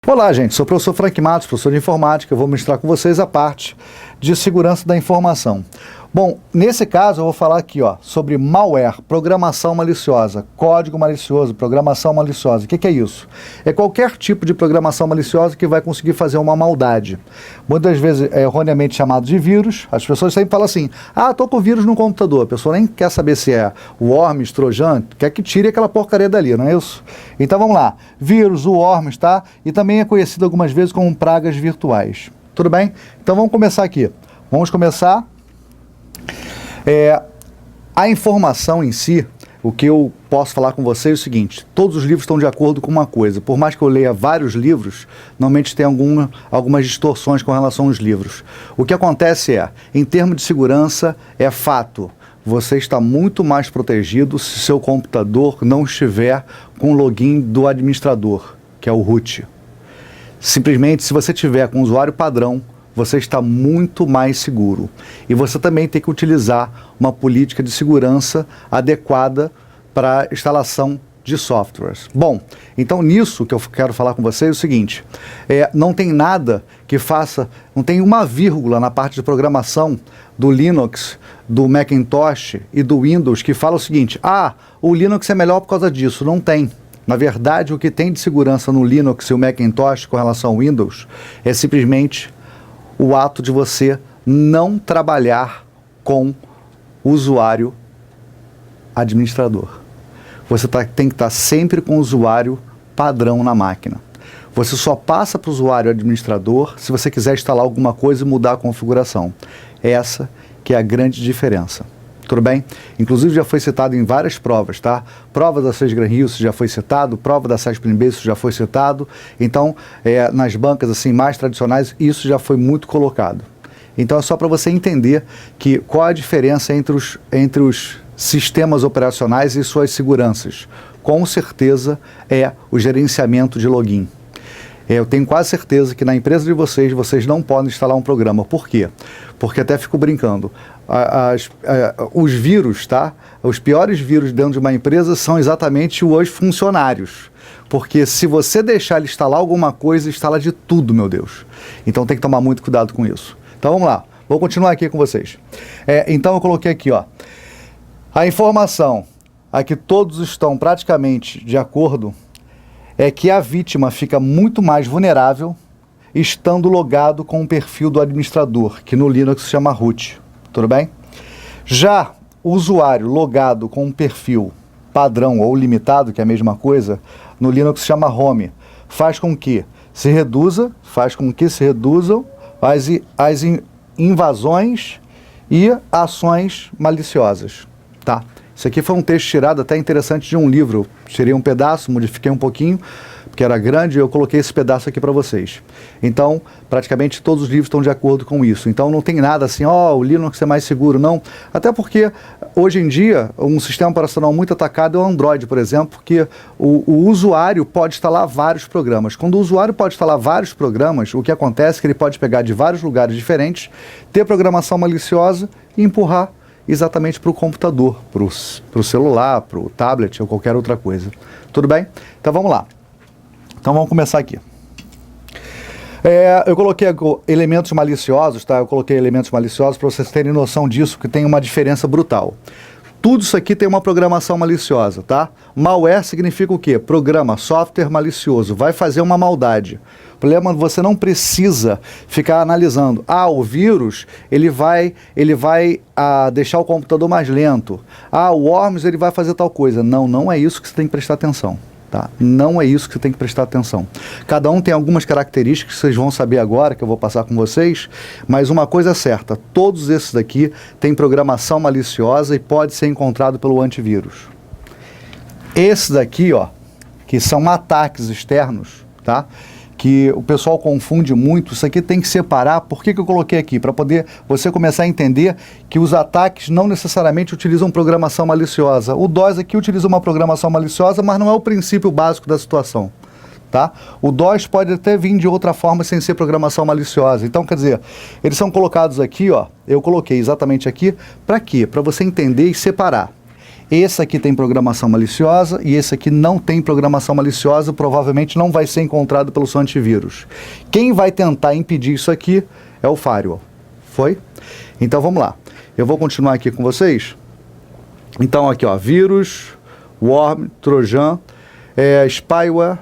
Olá, gente. Sou o professor Frank Matos, professor de informática. Eu vou mostrar com vocês a parte de segurança da informação. Bom, nesse caso eu vou falar aqui, sobre malware, programação maliciosa, código malicioso, programação maliciosa. O que é isso? É qualquer tipo de programação maliciosa que vai conseguir fazer uma maldade. Muitas vezes é erroneamente chamado de vírus. As pessoas sempre falam assim, estou com vírus no computador. A pessoa nem quer saber se é worms, trojan, quer que tire aquela porcaria dali, não é isso? Então vamos lá. Vírus, o worms, tá? E também é conhecido algumas vezes como pragas virtuais. Tudo bem? Então vamos começar aqui. Vamos começar. A informação em si, o que eu posso falar com vocês é o seguinte: todos os livros estão de acordo com uma coisa. Por mais que eu leia vários livros, normalmente tem algumas distorções com relação aos livros. O que acontece em termos de segurança, é fato. Você está muito mais protegido se seu computador não estiver com o login do administrador, que é o root. Simplesmente, se você tiver com o usuário padrão, você está muito mais seguro. E você também tem que utilizar uma política de segurança adequada para instalação de softwares. Bom, então nisso que eu quero falar com vocês é o seguinte, não tem nada que faça, não tem uma vírgula na parte de programação do Linux, do Macintosh e do Windows que fala o seguinte, o Linux é melhor por causa disso. Não tem. Na verdade, o que tem de segurança no Linux e o Macintosh com relação ao Windows é simplesmente o ato de você não trabalhar com o usuário administrador. Você tem que estar sempre com o usuário padrão na máquina. Você só passa para o usuário administrador se você quiser instalar alguma coisa e mudar a configuração. Essa que é a grande diferença. Tudo bem? Inclusive já foi citado em várias provas, tá? Prova da SysGran Rio já foi citado, prova da SESP Base já foi citado. Então, nas bancas assim mais tradicionais, isso já foi muito colocado. Então é só para você entender qual a diferença entre os sistemas operacionais e suas seguranças. Com certeza é o gerenciamento de login. Eu tenho quase certeza que na empresa de vocês não podem instalar um programa. Por quê? Porque até fico brincando. Os vírus, tá? Os piores vírus dentro de uma empresa são exatamente os funcionários. Porque se você deixar ele instalar alguma coisa, instala de tudo, meu Deus. Então tem que tomar muito cuidado com isso. Então vamos lá. Vou continuar aqui com vocês. Então eu coloquei aqui, a informação a que todos estão praticamente de acordo é que a vítima fica muito mais vulnerável estando logado com o perfil do administrador, que no Linux se chama root. Tudo bem? Já o usuário logado com um perfil padrão ou limitado, que é a mesma coisa, no Linux se chama home, faz com que se reduzam as invasões e ações maliciosas, tá? Isso aqui foi um texto tirado até interessante de um livro. Tirei um pedaço, modifiquei um pouquinho, porque era grande, e eu coloquei esse pedaço aqui para vocês. Então, praticamente todos os livros estão de acordo com isso. Então, não tem nada assim, o Linux é mais seguro, não. Até porque, hoje em dia, um sistema operacional muito atacado é o Android, por exemplo, porque o usuário pode instalar vários programas. Quando o usuário pode instalar vários programas, o que acontece é que ele pode pegar de vários lugares diferentes, ter programação maliciosa e empurrar exatamente para o computador, para o celular, para o tablet ou qualquer outra coisa. Tudo bem? Então vamos lá. Então vamos começar aqui. Eu coloquei elementos maliciosos, tá? Eu coloquei elementos maliciosos para vocês terem noção disso, que tem uma diferença brutal. Tudo isso aqui tem uma programação maliciosa, tá? Malware significa o quê? Programa, software malicioso, vai fazer uma maldade. O problema é que você não precisa ficar analisando. O vírus, ele vai deixar o computador mais lento. O worms, ele vai fazer tal coisa. Não é isso que você tem que prestar atenção. Tá? Não é isso que você tem que prestar atenção. Cada um tem algumas características que vocês vão saber agora, que eu vou passar com vocês, mas uma coisa é certa, todos esses daqui têm programação maliciosa e pode ser encontrado pelo antivírus. Esses daqui, que são ataques externos, tá? Que o pessoal confunde muito, isso aqui tem que separar. Por que eu coloquei aqui? Para poder você começar a entender que os ataques não necessariamente utilizam programação maliciosa. O DOS aqui utiliza uma programação maliciosa, mas não é o princípio básico da situação. Tá? O DOS pode até vir de outra forma sem ser programação maliciosa. Então, quer dizer, eles são colocados aqui, eu coloquei exatamente aqui, para quê? Para você entender e separar. Esse aqui tem programação maliciosa e esse aqui não tem programação maliciosa, provavelmente não vai ser encontrado pelo seu antivírus. Quem vai tentar impedir isso aqui é o firewall. Foi? Então vamos lá. Eu vou continuar aqui com vocês. Então aqui, ó, vírus, worm, trojan, spyware,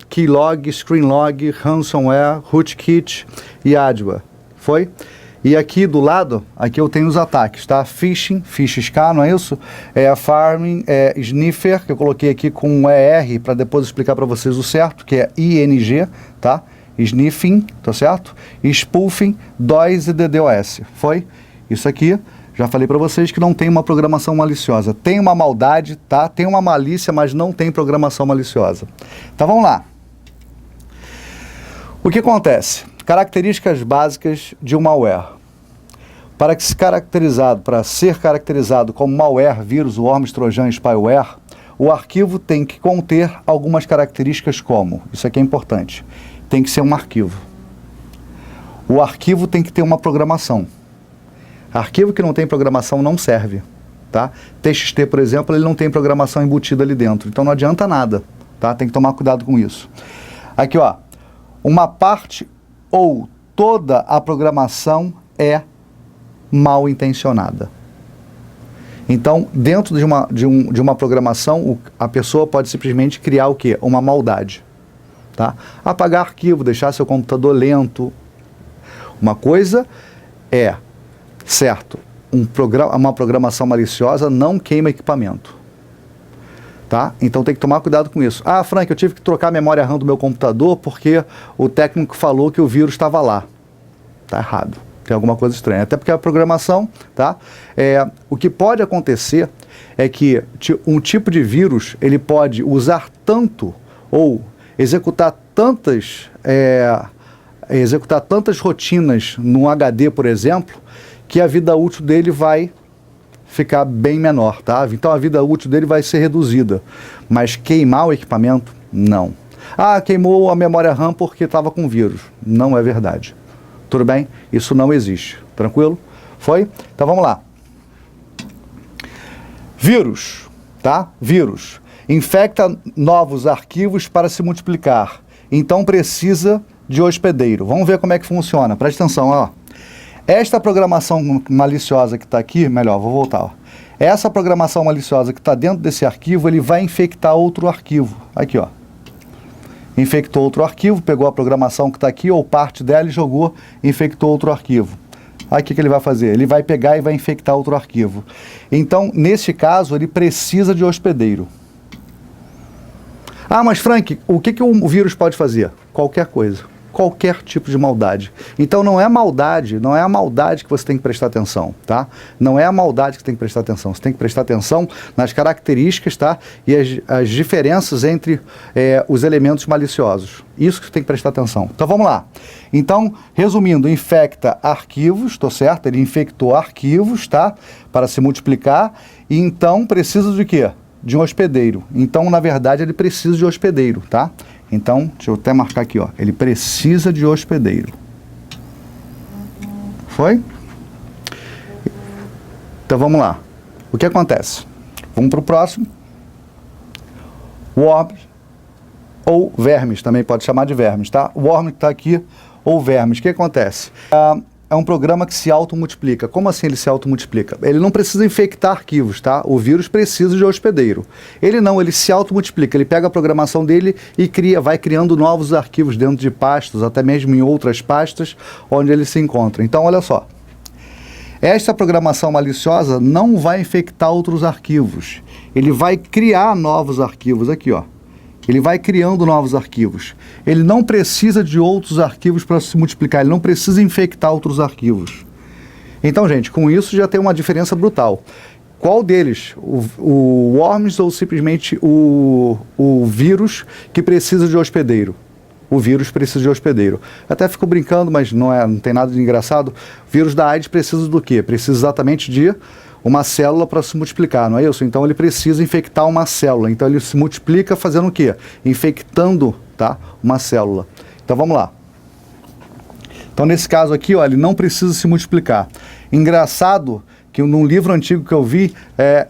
keylog, screenlog, ransomware, rootkit e adware. Foi? E aqui do lado, aqui eu tenho os ataques, tá? Phishing, PhishSK, não é isso? Farming, sniffer, que eu coloquei aqui com um ER para depois explicar para vocês o certo, que é ING, tá? Sniffing, tá certo? Spoofing, DOS e DDoS. Foi? Isso aqui, já falei para vocês que não tem uma programação maliciosa. Tem uma maldade, tá? Tem uma malícia, mas não tem programação maliciosa. Então vamos lá. O que acontece? Características básicas de um malware. Para ser caracterizado como malware, vírus, worms, trojan e spyware, o arquivo tem que conter algumas características como, isso aqui é importante, tem que ser um arquivo. O arquivo tem que ter uma programação. Arquivo que não tem programação não serve, tá? TXT, por exemplo, ele não tem programação embutida ali dentro, então não adianta nada, tá? Tem que tomar cuidado com isso. Aqui, ó, uma parte ou toda a programação é mal intencionada. Então, dentro de uma programação, a pessoa pode simplesmente criar o quê? Uma maldade. Tá? Apagar arquivo, deixar seu computador lento. Uma coisa é, certo, uma programação maliciosa não queima equipamento. Tá? Então tem que tomar cuidado com isso. Ah, Frank, eu tive que trocar a memória RAM do meu computador porque o técnico falou que o vírus estava lá. Tá errado. Tem alguma coisa estranha. Até porque a programação, tá? O que pode acontecer é que um tipo de vírus, ele pode usar tanto ou executar tantas rotinas num HD, por exemplo, que a vida útil dele vai ficar bem menor, tá? Então a vida útil dele vai ser reduzida. Mas queimar o equipamento, não. Ah, queimou a memória RAM porque estava com vírus. Não é verdade. Tudo bem? Isso não existe. Tranquilo? Foi? Então vamos lá. Vírus, tá? Vírus. Infecta novos arquivos para se multiplicar. Então precisa de hospedeiro. Vamos ver como é que funciona. Presta atenção, ó. Esta programação maliciosa que está aqui, melhor, vou voltar. Ó. Essa programação maliciosa que está dentro desse arquivo, ele vai infectar outro arquivo. Aqui, ó. Infectou outro arquivo, pegou a programação que está aqui, ou parte dela e jogou, infectou outro arquivo. Aí o que ele vai fazer? Ele vai pegar e vai infectar outro arquivo. Então, nesse caso, ele precisa de hospedeiro. Ah, mas Frank, o que o vírus pode fazer? Qualquer coisa. Qualquer tipo de maldade. Então não é a maldade que você tem que prestar atenção, tá? Não é a maldade que você tem que prestar atenção. Você tem que prestar atenção nas características, tá? E as diferenças entre os elementos maliciosos. Isso que você tem que prestar atenção. Então vamos lá. Então, resumindo, infecta arquivos, tô certo? Ele infectou arquivos, tá? Para se multiplicar. E então precisa de quê? De um hospedeiro. Então, na verdade, ele precisa de hospedeiro, tá? Então, deixa eu até marcar aqui, ó. Ele precisa de hospedeiro. Foi? Então, vamos lá. O que acontece? Vamos para o próximo. Worms ou vermes, também pode chamar de vermes, tá? O worm que está aqui, ou vermes. O que acontece? É um programa que se automultiplica. Como assim ele se automultiplica? Ele não precisa infectar arquivos, tá? O vírus precisa de hospedeiro. Ele não, ele se automultiplica. Ele pega a programação dele e vai criando novos arquivos dentro de pastas, até mesmo em outras pastas onde ele se encontra. Então, olha só. Esta programação maliciosa não vai infectar outros arquivos. Ele vai criar novos arquivos aqui, ó. Ele vai criando novos arquivos. Ele não precisa de outros arquivos para se multiplicar. Ele não precisa infectar outros arquivos. Então, gente, com isso já tem uma diferença brutal. Qual deles? O worms ou simplesmente o vírus que precisa de hospedeiro? O vírus precisa de hospedeiro. Até fico brincando, mas não tem nada de engraçado. O vírus da AIDS precisa do quê? Precisa exatamente de uma célula para se multiplicar, não é isso? Então ele precisa infectar uma célula. Então ele se multiplica fazendo o quê? Infectando, tá? Uma célula. Então vamos lá. Então nesse caso aqui, ó, ele não precisa se multiplicar. Engraçado que num livro antigo que eu vi,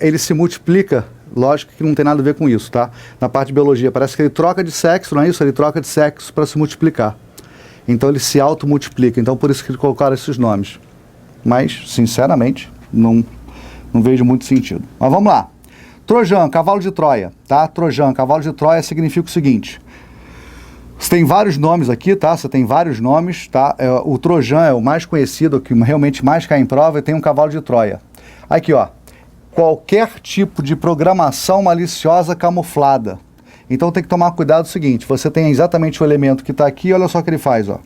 ele se multiplica. Lógico que não tem nada a ver com isso, tá? Na parte de biologia, parece que ele troca de sexo, não é isso? Ele troca de sexo para se multiplicar. Então ele se automultiplica. Então por isso que eles colocaram esses nomes. Mas, sinceramente, não vejo muito sentido. Mas vamos lá. Trojan, cavalo de Troia, tá? Trojan, cavalo de Troia significa o seguinte. Você tem vários nomes aqui, tá? Você tem vários nomes, tá? O Trojan é o mais conhecido, o que realmente mais cai em prova, e tem um cavalo de Troia. Aqui, ó. Qualquer tipo de programação maliciosa camuflada. Então tem que tomar cuidado o seguinte, você tem exatamente o elemento que está aqui, olha só o que ele faz, ó.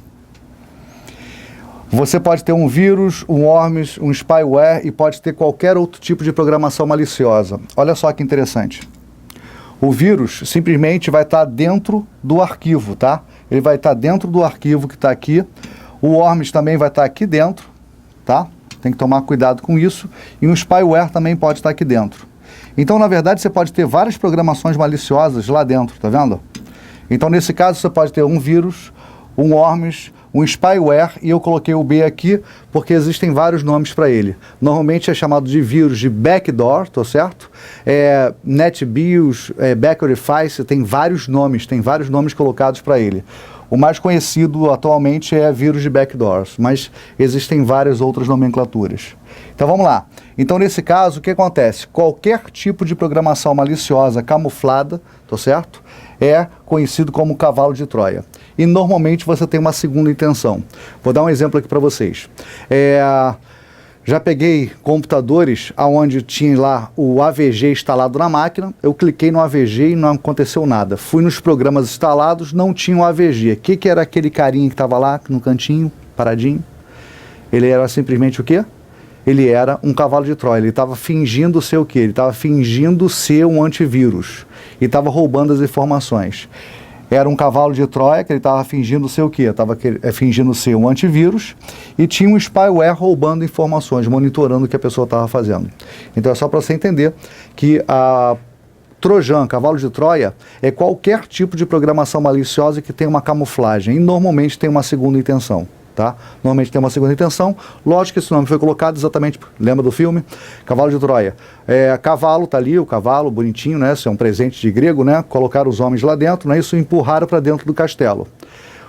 Você pode ter um vírus, um worms, um spyware e pode ter qualquer outro tipo de programação maliciosa. Olha só que interessante. O vírus simplesmente vai estar dentro do arquivo, tá? Ele vai estar dentro do arquivo que está aqui. O worms também vai estar aqui dentro, tá? Tem que tomar cuidado com isso. E um spyware também pode estar aqui dentro. Então, na verdade, você pode ter várias programações maliciosas lá dentro, tá vendo? Então, nesse caso, você pode ter um vírus, um worms, um spyware, e eu coloquei o B aqui porque existem vários nomes para ele. Normalmente é chamado de vírus de backdoor, tá certo? NetBIOS, Backorifice, tem vários nomes colocados para ele. O mais conhecido atualmente é vírus de backdoors, mas existem várias outras nomenclaturas. Então vamos lá. Então nesse caso, o que acontece? Qualquer tipo de programação maliciosa camuflada, tá certo? É conhecido como cavalo de Troia. E normalmente você tem uma segunda intenção. Vou dar um exemplo aqui para vocês. Já peguei computadores onde tinha lá o AVG instalado na máquina, eu cliquei no AVG e não aconteceu nada. Fui nos programas instalados, não tinha o AVG. O que era aquele carinha que estava lá no cantinho, paradinho? Ele era simplesmente o quê? Ele era um cavalo de Troia, ele estava fingindo ser o quê? Ele estava fingindo ser um antivírus e estava roubando as informações. Era um cavalo de Troia que ele estava fingindo ser o quê? Estava fingindo ser um antivírus e tinha um spyware roubando informações, monitorando o que a pessoa estava fazendo. Então é só para você entender que a Trojan, cavalo de Troia, é qualquer tipo de programação maliciosa que tem uma camuflagem e normalmente tem uma segunda intenção. Tá? Normalmente tem uma segunda intenção. Lógico que esse nome foi colocado exatamente, lembra do filme? Cavalo de Troia. Cavalo, tá ali, o cavalo, bonitinho, né? Isso é um presente de grego, né? Colocaram os homens lá dentro, não é isso? Empurraram para dentro do castelo.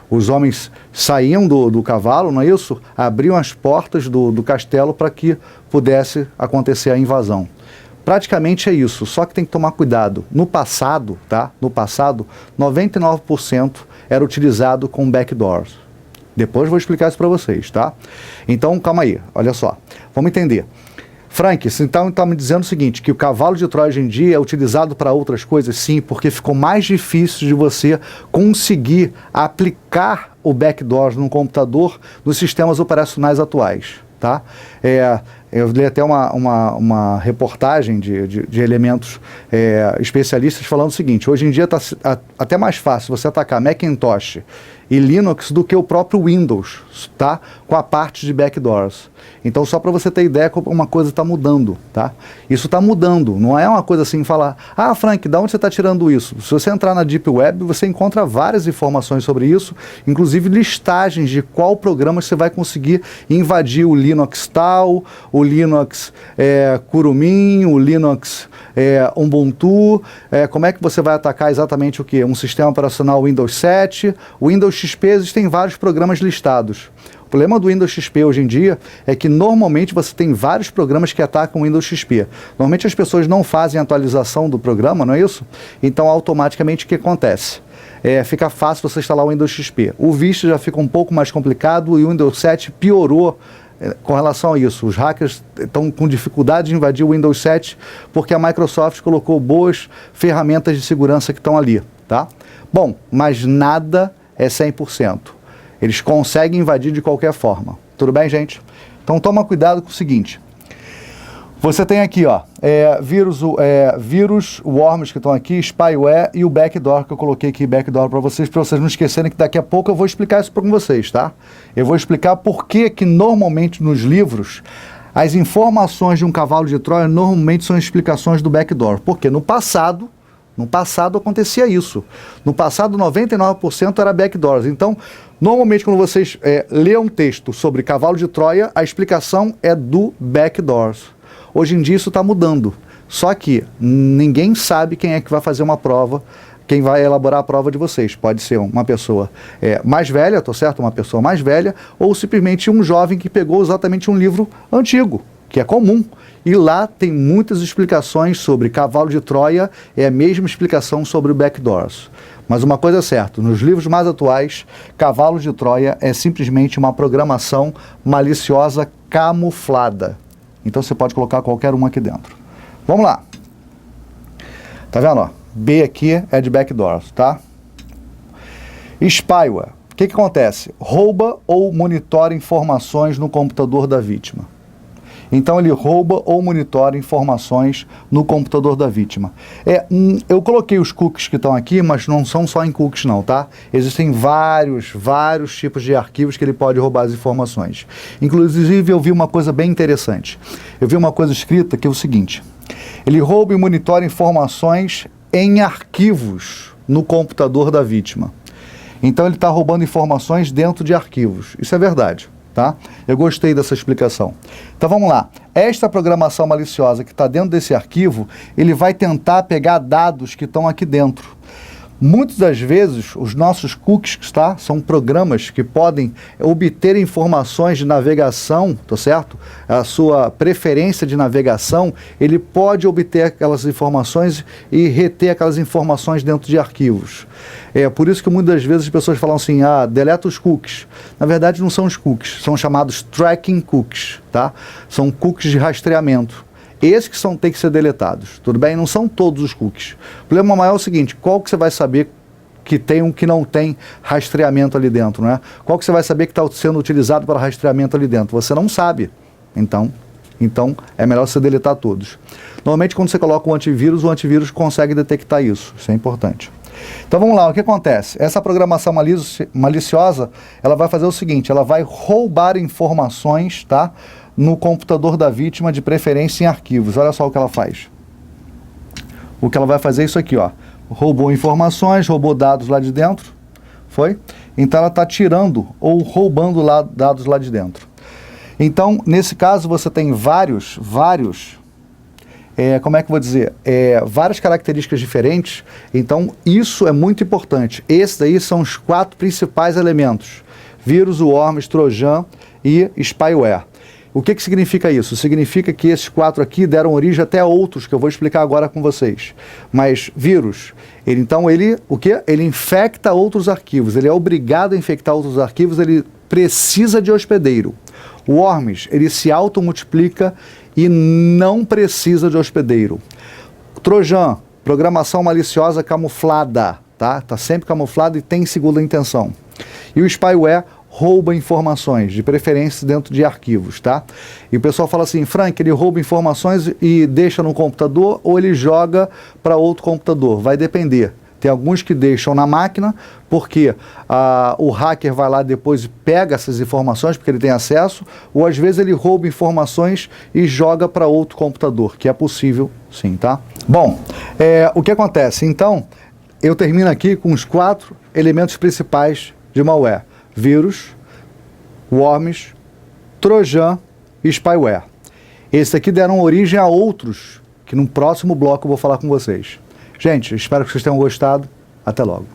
Os homens saíam do cavalo, não é isso? Abriam as portas do castelo para que pudesse acontecer a invasão. Praticamente é isso, só que tem que tomar cuidado. No passado, tá? No passado, 99% era utilizado com backdoors. Depois vou explicar isso para vocês, tá? Então, calma aí, olha só. Vamos entender. Frank, você então está me dizendo o seguinte, que o cavalo de Troia hoje em dia é utilizado para outras coisas? Sim, porque ficou mais difícil de você conseguir aplicar o backdoor num computador nos sistemas operacionais atuais, tá? Eu li até uma reportagem de elementos especialistas falando o seguinte, hoje em dia está até mais fácil você atacar Macintosh e Linux do que o próprio Windows, tá? Com a parte de backdoors. Então, só para você ter ideia como uma coisa está mudando, tá? Isso está mudando, não é uma coisa assim falar, ah, Frank, de onde você está tirando isso? Se você entrar na Deep Web, você encontra várias informações sobre isso, inclusive listagens de qual programa você vai conseguir invadir o Linux tal, o Linux Kurumin, o Linux Ubuntu, como é que você vai atacar exatamente o que? Um sistema operacional Windows 7, o Windows XP, existem vários programas listados. O problema do Windows XP hoje em dia é que normalmente você tem vários programas que atacam o Windows XP. Normalmente as pessoas não fazem atualização do programa, não é isso? Então automaticamente o que acontece? Fica fácil você instalar o Windows XP. O Vista já fica um pouco mais complicado e o Windows 7 piorou com relação a isso. Os hackers estão com dificuldade de invadir o Windows 7 porque a Microsoft colocou boas ferramentas de segurança que estão ali, tá? Bom, mas nada é 100%. Eles conseguem invadir de qualquer forma. Tudo bem, gente? Então toma cuidado com o seguinte. Você tem aqui, ó, vírus, worms que estão aqui, spyware e o backdoor, que eu coloquei aqui, backdoor para vocês não esquecerem que daqui a pouco eu vou explicar isso para vocês, tá? Eu vou explicar por que normalmente nos livros as informações de um cavalo de Troia normalmente são explicações do backdoor. Porque no passado acontecia isso. No passado, 99% era backdoors. Então, normalmente, quando vocês lêem um texto sobre cavalo de Troia, a explicação é do backdoors. Hoje em dia isso está mudando. Só que ninguém sabe quem é que vai fazer uma prova, quem vai elaborar a prova de vocês. Pode ser uma pessoa mais velha, tô certo? Uma pessoa mais velha, ou simplesmente um jovem que pegou exatamente um livro antigo, que é comum. E lá tem muitas explicações sobre Cavalo de Troia, é a mesma explicação sobre o Backdoors. Mas uma coisa é certa, nos livros mais atuais, Cavalo de Troia é simplesmente uma programação maliciosa camuflada. Então você pode colocar qualquer uma aqui dentro. Vamos lá. Tá vendo? Ó? B aqui é de Backdoors, tá? Spyware. O que acontece? Rouba ou monitora informações no computador da vítima. Então ele rouba ou monitora informações no computador da vítima. Eu coloquei os cookies que estão aqui, mas não são só em cookies não, tá? Existem vários tipos de arquivos que ele pode roubar as informações. Inclusive eu vi uma coisa bem interessante. Eu vi uma coisa escrita que é o seguinte: ele rouba e monitora informações em arquivos no computador da vítima. Então ele está roubando informações dentro de arquivos. Isso é verdade. Tá? Eu gostei dessa explicação. Então vamos lá. Esta programação maliciosa que está dentro desse arquivo, ele vai tentar pegar dados que estão aqui dentro. Muitas das vezes, os nossos cookies, tá? São programas que podem obter informações de navegação, tá certo? A sua preferência de navegação, ele pode obter aquelas informações e reter aquelas informações dentro de arquivos. É por isso que muitas vezes as pessoas falam assim, deleta os cookies. Na verdade não são os cookies, são chamados tracking cookies, tá? São cookies de rastreamento. Esses que têm que ser deletados, tudo bem? Não são todos os cookies. O problema maior é o seguinte, qual que você vai saber que tem um que não tem rastreamento ali dentro, né? Qual que você vai saber que está sendo utilizado para rastreamento ali dentro? Você não sabe. Então é melhor você deletar todos. Normalmente quando você coloca o antivírus consegue detectar isso. Isso é importante. Então vamos lá, o que acontece? Essa programação maliciosa, ela vai fazer o seguinte, ela vai roubar informações, tá? No computador da vítima, de preferência em arquivos. Olha só o que ela faz. O que ela vai fazer é isso aqui, ó. Roubou informações, roubou dados lá de dentro. Foi? Então ela está tirando ou roubando dados lá de dentro. Então, nesse caso, você tem vários, como é que eu vou dizer? Várias características diferentes. Então, isso é muito importante. Esses daí são os 4 principais elementos. Vírus, worms, trojan e spyware. O que significa isso? Significa que esses 4 aqui deram origem até a outros, que eu vou explicar agora com vocês. Mas vírus, o quê? Ele infecta outros arquivos, ele é obrigado a infectar outros arquivos, ele precisa de hospedeiro. O worms, ele se automultiplica e não precisa de hospedeiro. Trojan, programação maliciosa camuflada, tá? Tá sempre camuflado e tem segunda intenção. E o spyware rouba informações, de preferência dentro de arquivos, tá? E o pessoal fala assim, Frank, ele rouba informações e deixa no computador ou ele joga para outro computador? Vai depender. Tem alguns que deixam na máquina, porque o hacker vai lá depois e pega essas informações, porque ele tem acesso, ou às vezes ele rouba informações e joga para outro computador, que é possível sim, tá? Bom, o que acontece? Então, eu termino aqui com os 4 elementos principais de malware. Vírus, worms, trojan e spyware. Esses aqui deram origem a outros, que no próximo bloco eu vou falar com vocês. Gente, espero que vocês tenham gostado. Até logo.